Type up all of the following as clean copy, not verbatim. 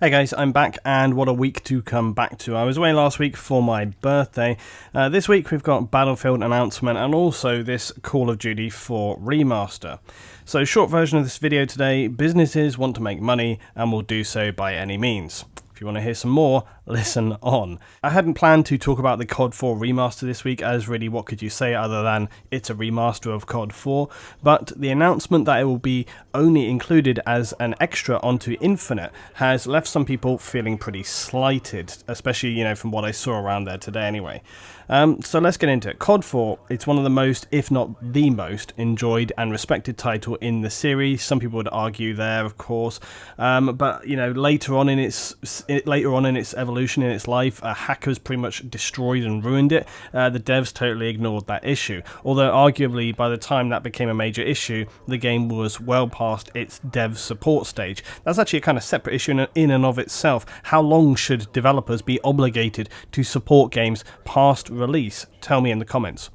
Hey guys, I'm back, and what a week to come back to. I was away last week for my birthday. This week we've got Battlefield announcement and also this Call of Duty 4 Remaster. So short version of this video today, businesses want to make money and will do so by any means. If you want to hear some more, listen on. I hadn't planned to talk about the COD4 Remaster this week, as really what could you say other than it's a remaster of COD4, but the announcement that it will be only included as an extra onto Infinite has left some people feeling pretty slighted, especially, from what I saw around there today anyway. So let's get into it. COD4, it's one of the most, if not the most, enjoyed and respected title in the series. Some people would argue there, of course, but later on in its evolution in its life, hackers pretty much destroyed and ruined it. The devs totally ignored that issue, although arguably by the time that became a major issue, the game was well past its dev support stage. That's actually a kind of separate issue in and of itself. How long should developers be obligated to support games past release? Tell me in the comments.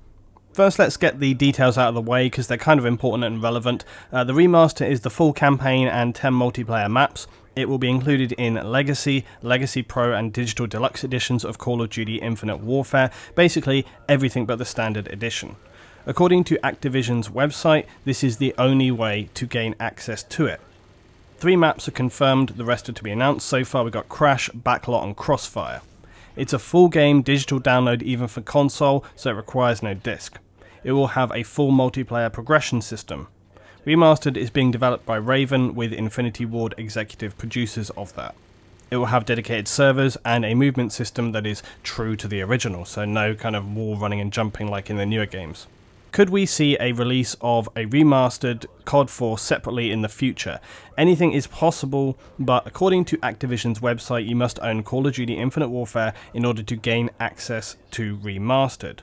First, let's get the details out of the way because they're kind of important and relevant. The remaster is the full campaign and 10 multiplayer maps. It will be included in Legacy, Legacy Pro and Digital Deluxe editions of Call of Duty Infinite Warfare, basically everything but the standard edition. According to Activision's website, this is the only way to gain access to it. 3 maps are confirmed, the rest are to be announced. So far we've got Crash, Backlot and Crossfire. It's a full game digital download even for console, so it requires no disc. It will have a full multiplayer progression system. Remastered is being developed by Raven with Infinity Ward executive producers of that. It will have dedicated servers and a movement system that is true to the original, so no kind of wall running and jumping like in the newer games. Could we see a release of a remastered COD 4 separately in the future? Anything is possible, but according to Activision's website, you must own Call of Duty Infinite Warfare in order to gain access to Remastered.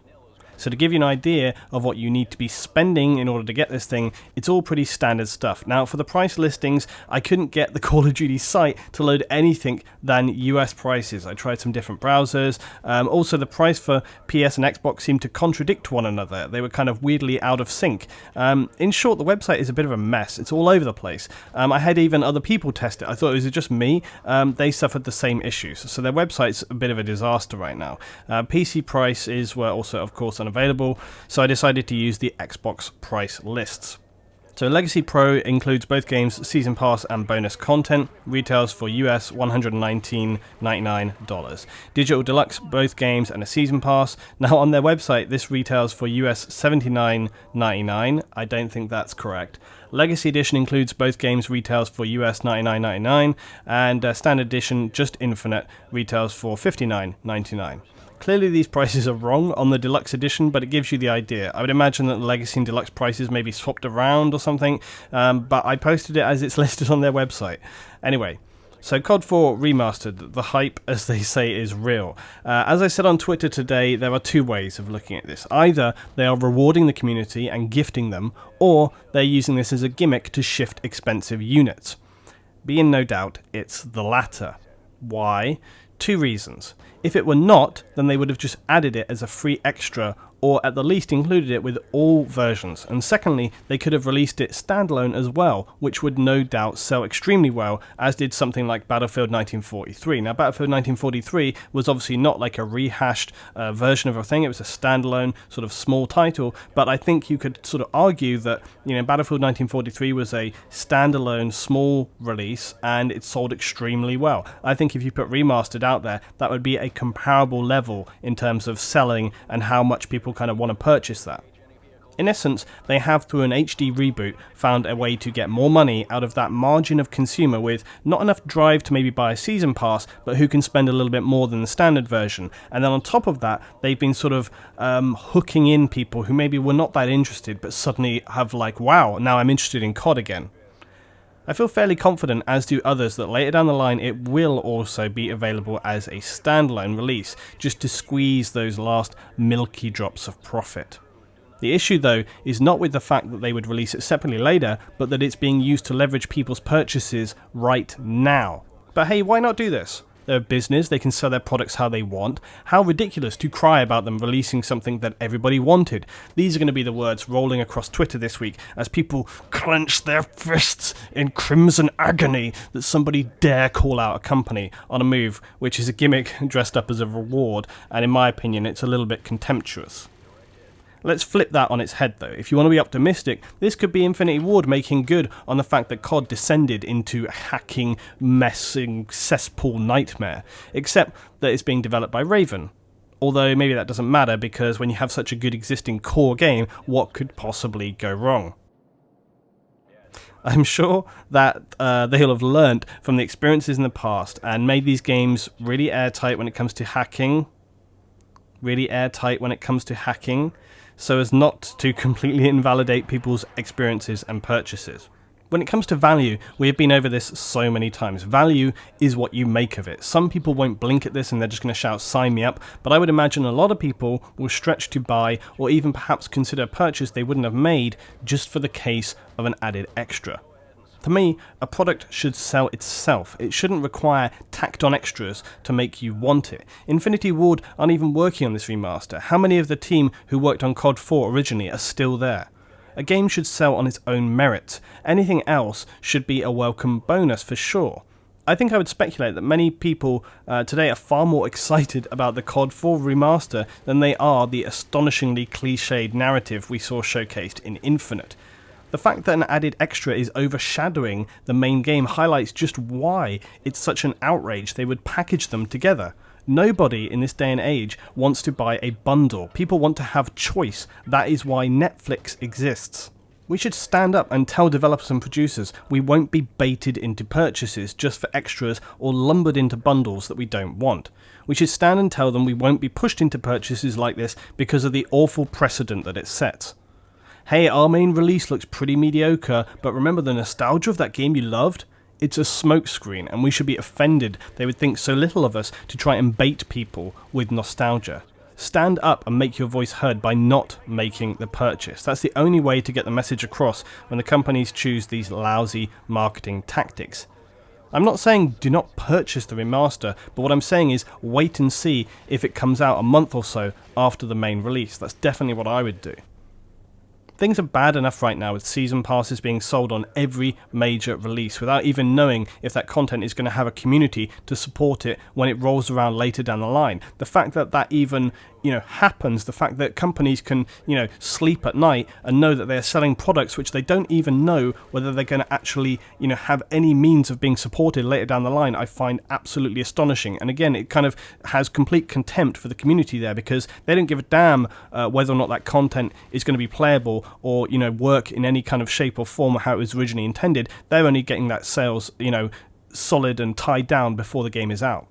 So to give you an idea of what you need to be spending in order to get this thing, it's all pretty standard stuff. Now, for the price listings, I couldn't get the Call of Duty site to load anything than US prices. I tried some different browsers. Also, the price for PS and Xbox seemed to contradict one another. They were kind of weirdly out of sync. In short, the website is a bit of a mess. It's all over the place. I had even other people test it. I thought it was just me. They suffered the same issues. So their website's a bit of a disaster right now. PC prices were also, of course, unavailable, so I decided to use the Xbox price lists. So Legacy Pro includes both games' Season Pass and bonus content, retails for US $119.99. Digital Deluxe, both games and a Season Pass. Now on their website, this retails for US $79.99. I don't think that's correct. Legacy Edition includes both games, retails for US $99.99, and Standard Edition, just Infinite, retails for $59.99. Clearly these prices are wrong on the Deluxe Edition, but it gives you the idea. I would imagine that the Legacy and Deluxe prices may be swapped around or something, but I posted it as it's listed on their website. Anyway, so COD4 Remastered, the hype, as they say, is real. As I said on Twitter today, there are 2 ways of looking at this. Either they are rewarding the community and gifting them, or they're using this as a gimmick to shift expensive units. Be in no doubt, it's the latter. Why? 2 reasons. If it were not, then they would have just added it as a free extra, or at the least included it with all versions. And secondly, they could have released it standalone as well, which would no doubt sell extremely well, as did something like Battlefield 1943. Now, Battlefield 1943 was obviously not like a rehashed version of a thing. It was a standalone sort of small title, but I think you could sort of argue that Battlefield 1943 was a standalone small release and it sold extremely well. I think if you put Remastered out there, that would be a comparable level in terms of selling and how much people kind of want to purchase that. In essence, they have, through an HD reboot, found a way to get more money out of that margin of consumer with not enough drive to maybe buy a season pass, but who can spend a little bit more than the standard version. And then on top of that, they've been sort of hooking in people who maybe were not that interested, but suddenly have like, wow, now I'm interested in COD again. I feel fairly confident, as do others, that later down the line it will also be available as a standalone release, just to squeeze those last milky drops of profit. The issue though is not with the fact that they would release it separately later, but that it's being used to leverage people's purchases right now. But hey, why not do this? They're a business, they can sell their products how they want. How ridiculous to cry about them releasing something that everybody wanted. These are going to be the words rolling across Twitter this week as people clench their fists in crimson agony that somebody dare call out a company on a move which is a gimmick dressed up as a reward, and in my opinion it's a little bit contemptuous. Let's flip that on its head though. If you want to be optimistic, this could be Infinity Ward making good on the fact that COD descended into a hacking, messing, cesspool nightmare, except that it's being developed by Raven. Although maybe that doesn't matter, because when you have such a good existing core game, what could possibly go wrong? I'm sure that they'll have learnt from the experiences in the past and made these games really airtight when it comes to hacking. So as not to completely invalidate people's experiences and purchases. When it comes to value, we have been over this so many times. Value is what you make of it. Some people won't blink at this and they're just going to shout, sign me up, but I would imagine a lot of people will stretch to buy or even perhaps consider a purchase they wouldn't have made just for the case of an added extra. To me, a product should sell itself. It shouldn't require tacked-on extras to make you want it. Infinity Ward aren't even working on this remaster. How many of the team who worked on COD4 originally are still there? A game should sell on its own merit. Anything else should be a welcome bonus for sure. I think I would speculate that many people today are far more excited about the COD4 remaster than they are the astonishingly cliched narrative we saw showcased in Infinite. The fact that an added extra is overshadowing the main game highlights just why it's such an outrage they would package them together. Nobody in this day and age wants to buy a bundle. People want to have choice. That is why Netflix exists. We should stand up and tell developers and producers we won't be baited into purchases just for extras or lumbered into bundles that we don't want. We should stand and tell them we won't be pushed into purchases like this because of the awful precedent that it sets. Hey, our main release looks pretty mediocre, but remember the nostalgia of that game you loved? It's a smokescreen, and we should be offended they would think so little of us to try and bait people with nostalgia. Stand up and make your voice heard by not making the purchase. That's the only way to get the message across when the companies choose these lousy marketing tactics. I'm not saying do not purchase the remaster, but what I'm saying is wait and see if it comes out a month or so after the main release. That's definitely what I would do. Things are bad enough right now with season passes being sold on every major release without even knowing if that content is going to have a community to support it when it rolls around later down the line. The fact that that even happens, the fact that companies can sleep at night and know that they're selling products which they don't even know whether they're going to actually have any means of being supported later down the line, I find absolutely astonishing. And again, it kind of has complete contempt for the community there, because they don't give a damn whether or not that content is going to be playable or work in any kind of shape or form how it was originally intended. They're only getting that sales solid and tied down before the game is out.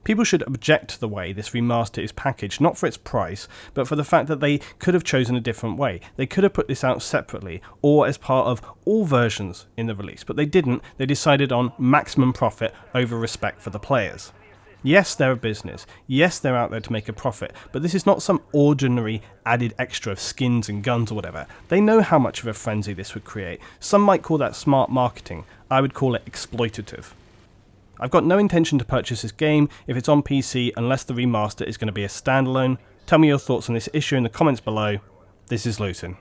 People should object to the way this remaster is packaged, not for its price, but for the fact that they could have chosen a different way. They could have put this out separately, or as part of all versions in the release, but they didn't. They decided on maximum profit over respect for the players. Yes, they're a business. Yes, they're out there to make a profit, but this is not some ordinary added extra of skins and guns or whatever. They know how much of a frenzy this would create. Some might call that smart marketing. I would call it exploitative. I've got no intention to purchase this game if it's on PC unless the remaster is going to be a standalone. Tell me your thoughts on this issue in the comments below. This is Luton.